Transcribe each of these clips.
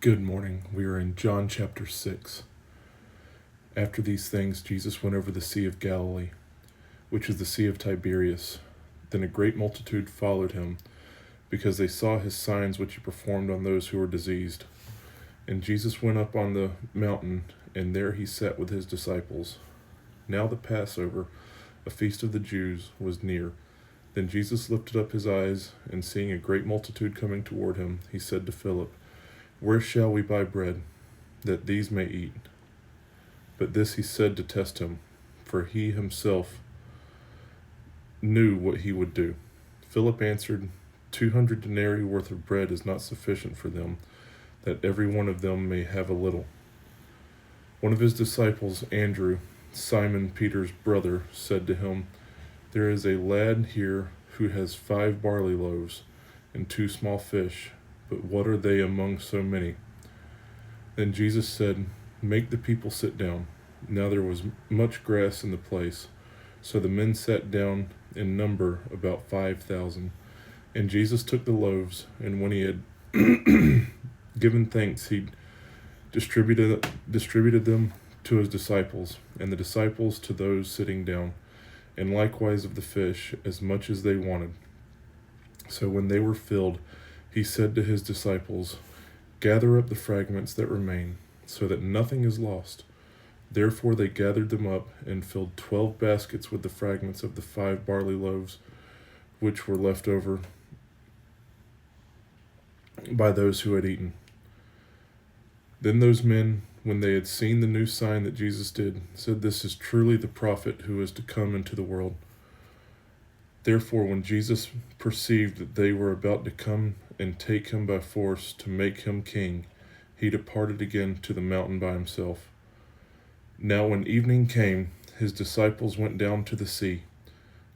Good morning. We are in John chapter 6. After these things, Jesus went over the Sea of Galilee, which is the Sea of Tiberias. Then a great multitude followed him, because they saw his signs which he performed on those who were diseased. And Jesus went up on the mountain, and there he sat with his disciples. Now the Passover, a feast of the Jews, was near. Then Jesus lifted up his eyes, and seeing a great multitude coming toward him, he said to Philip, "Where shall we buy bread, that these may eat?" But this he said to test him, for he himself knew what he would do. Philip answered, 200 denarii worth of bread is not sufficient for them, that every one of them may have a little. One of his disciples, Andrew, Simon Peter's brother, said to him, "There is a lad here who has 5 barley loaves and 2 small fish, but what are they among so many?" Then Jesus said, "Make the people sit down." Now there was much grass in the place, so the men sat down in number about 5,000. And Jesus took the loaves, and when he had given thanks, he distributed them to his disciples, and the disciples to those sitting down, and likewise of the fish, as much as they wanted. So when they were filled, he said to his disciples, "Gather up the fragments that remain, so that nothing is lost." Therefore they gathered them up, and filled 12 baskets with the fragments of the 5 barley loaves, which were left over by those who had eaten. Then those men, when they had seen the new sign that Jesus did, said, "This is truly the prophet who is to come into the world." Therefore, when Jesus perceived that they were about to come and take him by force to make him king, he departed again to the mountain by himself. Now when evening came, his disciples went down to the sea,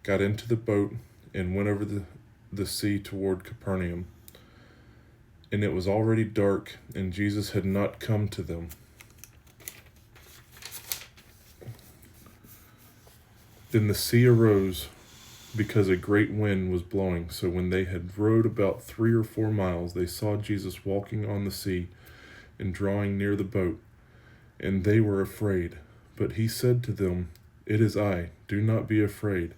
got into the boat, and went over the sea toward Capernaum. And it was already dark, and Jesus had not come to them. Then the sea arose, because a great wind was blowing. So when they had rowed about 3 or 4 miles, they saw Jesus walking on the sea and drawing near the boat, and they were afraid. But he said to them, "It is I, do not be afraid."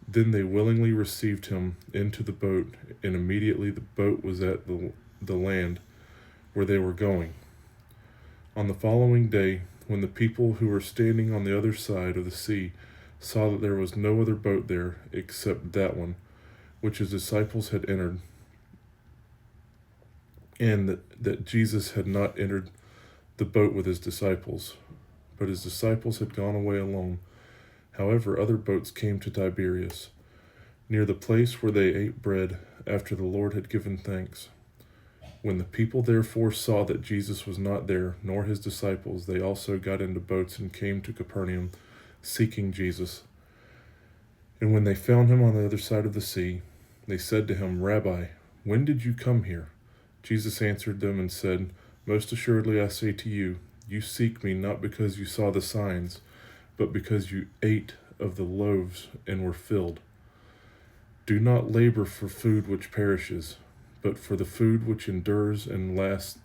Then they willingly received him into the boat, and immediately the boat was at the land where they were going. On the following day, when the people who were standing on the other side of the sea saw that there was no other boat there except that one, which his disciples had entered, and that Jesus had not entered the boat with his disciples, but his disciples had gone away alone. However, other boats came to Tiberias, near the place where they ate bread after the Lord had given thanks. When the people therefore saw that Jesus was not there, nor his disciples, they also got into boats and came to Capernaum, seeking Jesus. And when they found him on the other side of the sea, they said to him, "Rabbi, when did you come here?" Jesus answered them and said, "Most assuredly I say to you, you seek me not because you saw the signs, but because you ate of the loaves and were filled. Do not labor for food which perishes, but for the food which endures endures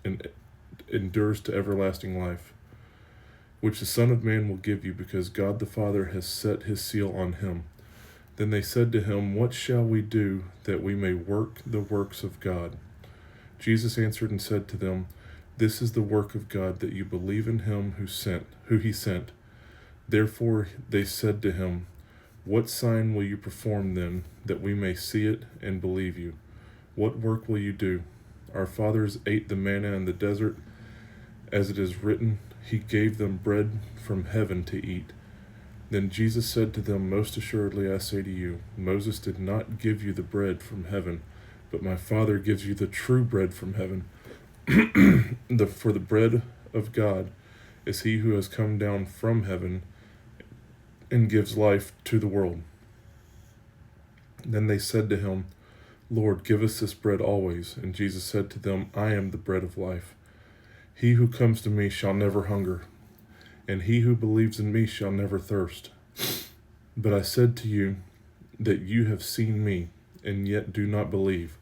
to everlasting life, which the Son of Man will give you, because God the Father has set his seal on him." Then they said to him, "What shall we do that we may work the works of God?" Jesus answered and said to them, "This is the work of God, that you believe in him who he sent." Therefore they said to him, "What sign will you perform then, that we may see it and believe you? What work will you do? Our fathers ate the manna in the desert, as it is written, he gave them bread from heaven to eat." Then Jesus said to them, "Most assuredly I say to you, Moses did not give you the bread from heaven, but my Father gives you the true bread from heaven. For the bread of God is he who has come down from heaven and gives life to the world." Then they said to him, "Lord, give us this bread always." And Jesus said to them, "I am the bread of life. He who comes to me shall never hunger, and he who believes in me shall never thirst. But I said to you that you have seen me, and yet do not believe.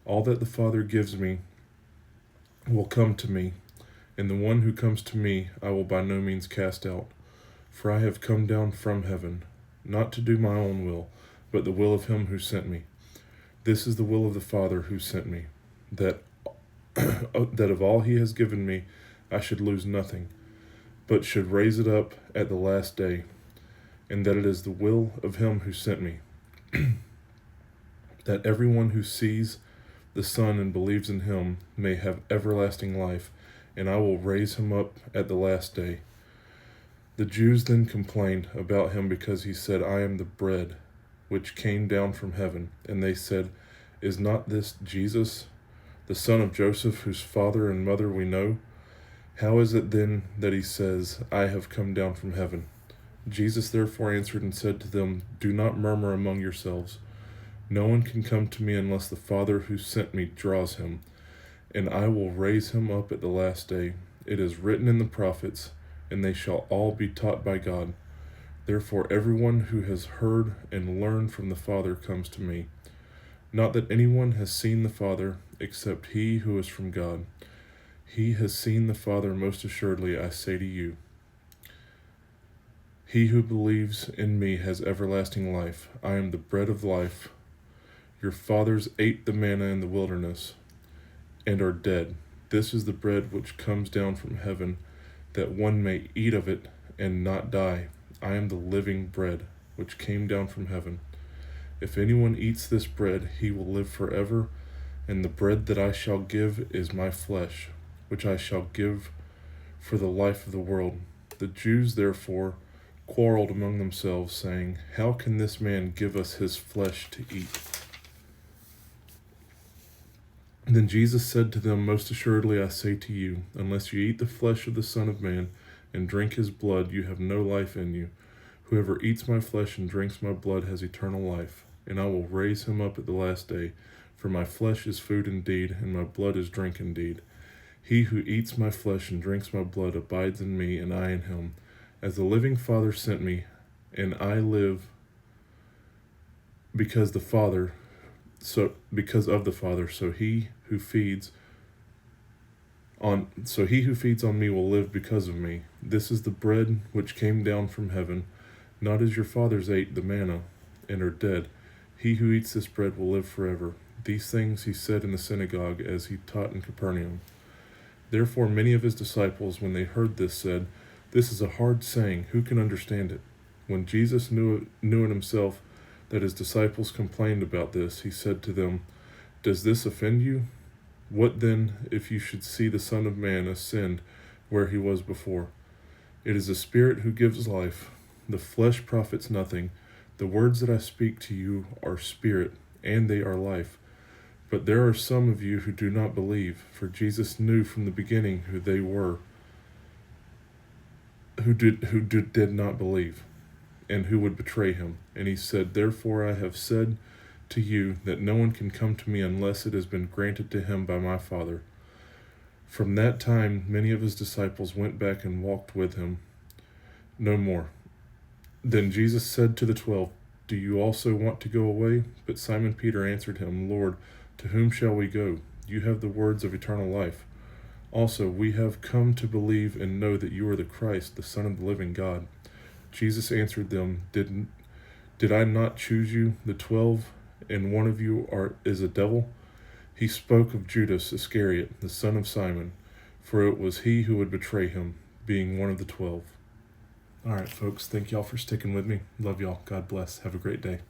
All that the Father gives me will come to me, and the one who comes to me I will by no means cast out. For I have come down from heaven, not to do my own will, but the will of him who sent me. This is the will of the Father who sent me, that that of all he has given me I should lose nothing, but should raise it up at the last day. And that it is the will of him who sent me, that everyone who sees the Son and believes in him may have everlasting life, and I will raise him up at the last day. The Jews then complained about him because he said, I am the bread which came down from heaven. And they said, Is not this Jesus, the son of Joseph, whose father and mother we know? How is it then that he says, I have come down from heaven? Jesus therefore answered and said to them, Do not murmur among yourselves. No one can come to me unless the Father who sent me draws him, and I will raise him up at the last day. It is written in the prophets, and they shall all be taught by God. Therefore everyone who has heard and learned from the Father comes to me. Not that anyone has seen the Father, except he who is from God. He has seen the Father, most assuredly, I say to you. He who believes in me has everlasting life. I am the bread of life. Your fathers ate the manna in the wilderness, and are dead. This is the bread which comes down from heaven, that one may eat of it and not die. I am the living bread which came down from heaven. If anyone eats this bread, he will live forever, and the bread that I shall give is my flesh, which I shall give for the life of the world. The Jews therefore quarreled among themselves, saying, How can this man give us his flesh to eat? Then Jesus said to them, Most assuredly I say to you, unless you eat the flesh of the Son of Man and drink his blood, you have no life in you. Whoever eats my flesh and drinks my blood has eternal life, and I will raise him up at the last day. For my flesh is food indeed, and my blood is drink indeed. He who eats my flesh and drinks my blood abides in me, and I in him. As the living Father sent me, and I live because of the Father, so he who feeds on me will live because of me. This is the bread which came down from heaven, not as your fathers ate the manna and are dead. He who eats this bread will live forever. These things he said in the synagogue as he taught in Capernaum. Therefore many of his disciples, when they heard this, said, This is a hard saying, who can understand it? When Jesus knew in himself that his disciples complained about this, he said to them, Does this offend you? What then if you should see the Son of Man ascend where he was before? It is the Spirit who gives life. The flesh profits nothing. The words that I speak to you are spirit, and they are life. But there are some of you who do not believe, for Jesus knew from the beginning who they were who did not believe, and who would betray him. And he said, Therefore I have said to you that no one can come to me unless it has been granted to him by my Father. From that time many of his disciples went back and walked with him no more. Then Jesus said to the 12, Do you also want to go away? But Simon Peter answered him, Lord, to whom shall we go? You have the words of eternal life. Also, we have come to believe and know that you are the Christ, the Son of the living God. Jesus answered them, Did I not choose you, the 12, and one of you is a devil? He spoke of Judas Iscariot, the son of Simon, for it was he who would betray him, being one of the 12. All right, folks, thank y'all for sticking with me. Love y'all. God bless. Have a great day.